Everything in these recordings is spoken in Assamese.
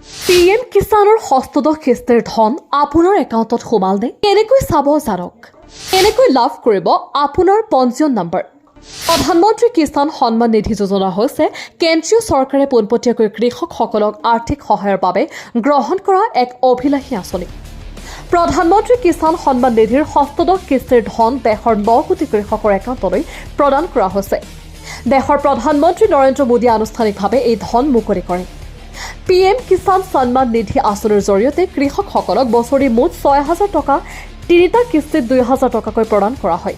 PM কিষাণৰ হস্তদহ কিস্তিৰ ধন আপোনাৰ একাউণ্টত সোমালনে কেনেকৈ চাব জানক কেনেকৈ লাভ কৰিব আপোনাৰ পঞ্জীয়ন নম্বৰ প্ৰধানমন্ত্ৰী কিষাণ সন্মান নিধি যোজনা হৈছে কেন্দ্ৰীয় চৰকাৰে পোনপটীয়াকৈ কৃষকসকলক আৰ্থিক সহায়ৰ বাবে গ্ৰহণ কৰা এক অভিলাষী আঁচনি প্ৰধানমন্ত্ৰী কিষাণ সন্মান নিধিৰ হস্তদহ কিস্তিৰ ধন দেশৰ 9 কোটি কৃষকৰ একাউণ্টলৈ প্ৰদান কৰা হৈছে দেশৰ প্ৰধানমন্ত্ৰী নৰেন্দ্ৰ মোদীয়ে আনুষ্ঠানিকভাৱে এই ধন মুকলি কৰে PM কিষাণ সন্মান নিধি আঁচনিৰ জৰিয়তে কৃষকসকলক বছৰি মুঠ 6,000 টকা তিনিটা কিস্তিত 2,000 টকাকৈ প্ৰদান কৰা হয়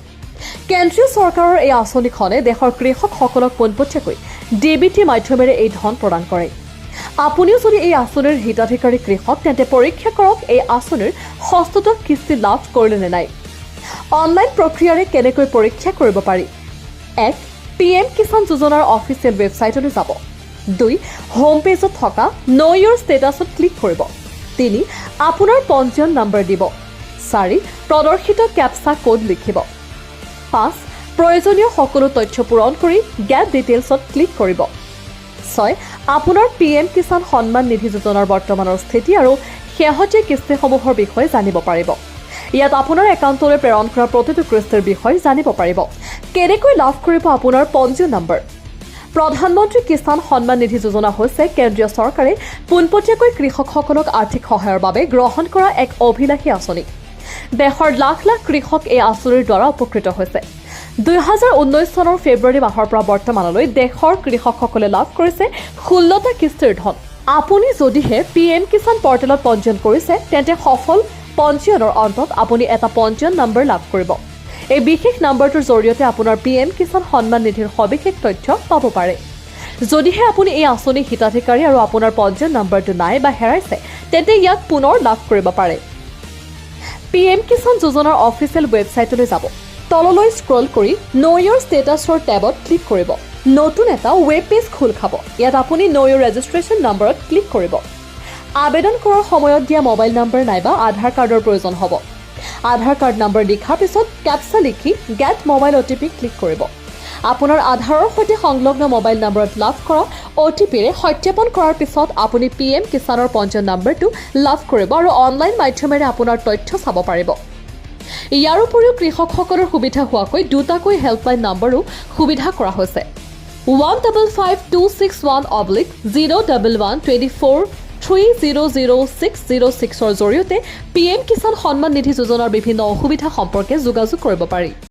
কেন্দ্ৰীয় চৰকাৰৰ এই আঁচনিখনে দেশৰ কৃষকসকলক পোনপটীয়াকৈ DBT মাধ্যমেৰে এই ধন প্ৰদান কৰে আপুনিও যদি এই আঁচনিৰ হিতাধিকাৰী কৃষক তেন্তে পৰীক্ষা কৰক এই আঁচনিৰ হস্তদহ কিস্তি লাভ কৰিলে নে নাই অনলাইন প্ৰক্ৰিয়াৰে কেনেকৈ পৰীক্ষা কৰিব পাৰি 1 PM কিষাণ যোজনাৰ অফিচিয়েল ৱেবছাইটলৈ যাব 2 হোম পেজত থকা নো ইউৰ ষ্টেটাছত ক্লিক কৰিব 3 আপোনাৰ পঞ্জীয়ন নম্বৰ দিব 4 প্ৰদৰ্শিত ক্যাপচা কোড লিখিব 5 প্ৰয়োজনীয় সকলো তথ্য পূৰণ কৰি গেট ডিটেইলছত ক্লিক কৰিব 6 আপোনাৰ PM কিষাণ সন্মান নিধি যোজনাৰ বৰ্তমানৰ স্থিতি আৰু শেহতীয়া কিস্তিসমূহৰ বিষয়ে জানিব পাৰিব ইয়াত আপোনাৰ একাউণ্টলৈ প্ৰেৰণ কৰা প্ৰতিটো কিস্তিৰ বিষয়ে জানিব পাৰিব কেনেকৈ লাভ কৰিব আপোনাৰ পঞ্জীয়ন নম্বৰ প্ৰধানমন্ত্ৰী কিষাণ সন্মান নিধি যোজনা হৈছে কেন্দ্ৰীয় চৰকাৰে পোনপটীয়াকৈ কৃষকসকলক আৰ্থিক সহায়ৰ বাবে গ্ৰহণ কৰা এক অভিলাষী আঁচনি দেশৰ লাখ লাখ কৃষক এই আঁচনিৰ দ্বাৰা উপকৃত হৈছে 2019 চনৰ ফেব্ৰুৱাৰী মাহৰ পৰা বৰ্তমানলৈ দেশৰ কৃষকসকলে লাভ কৰিছে 16টা কিস্তিৰ ধন আপুনি যদিহে PM কিষাণ পৰ্টেলত পঞ্জীয়ন কৰিছে তেন্তে সফল পঞ্জীয়নৰ অন্তত আপুনি এটা পঞ্জীয়ন নম্বৰ লাভ কৰিব এই বিশেষ নম্বৰটোৰ জৰিয়তে আপোনাৰ PM কিষাণ সন্মান নিধিৰ সবিশেষ তথ্য পাব পাৰে যদিহে আপুনি এই আঁচনি হিতাধিকাৰী আৰু আপোনাৰ পঞ্জীয়ন নম্বৰটো নাই বা হেৰাইছে তেন্তে ইয়াক পুনৰ লাভ কৰিব পাৰে PM কিষাণ যোজনাৰ অফিচিয়েল ৱেবছাইটলৈ যাব তললৈ স্ক্ৰল কৰি নো ইউৰ ষ্টেটাছৰ টেবত ক্লিক কৰিব নতুন এটা ৱেব পেজ খোল খাব ইয়াত আপুনি নো ইউৰ ৰেজিষ্ট্ৰেশ্যন নম্বৰত ক্লিক কৰিব আবেদন কৰাৰ সময়ত দিয়া মোবাইল নম্বৰ নাইবা আধাৰ কাৰ্ডৰ প্ৰয়োজন হ'ব আধাৰ কাৰ্ড নম্বৰ লিখাৰ পিছত ক্যাপচা লিখি গেট মোবাইল OTP ক্লিক কৰিব আপোনাৰ আধাৰৰ সৈতে সংলগ্ন মোবাইল নম্বৰত লাভ কৰা OTPৰে সত্যাপন কৰাৰ পিছত আপুনি PM কিষাণৰ পঞ্জীয়ন নম্বৰটো লাভ কৰিব আৰু অনলাইন মাধ্যমেৰে আপোনাৰ তথ্য চাব পাৰিব ইয়াৰ উপৰিও কৃষকসকলৰ সুবিধা হোৱাকৈ দুটাকৈ হেল্পলাইন নম্বৰো সুবিধা কৰা হৈছে 155261124300606ৰ জৰিয়তে PM কিষাণ সন্মান নিধি যোজনাৰ বিভিন্ন অসুবিধা সম্পৰ্কে যোগাযোগ কৰিব পাৰি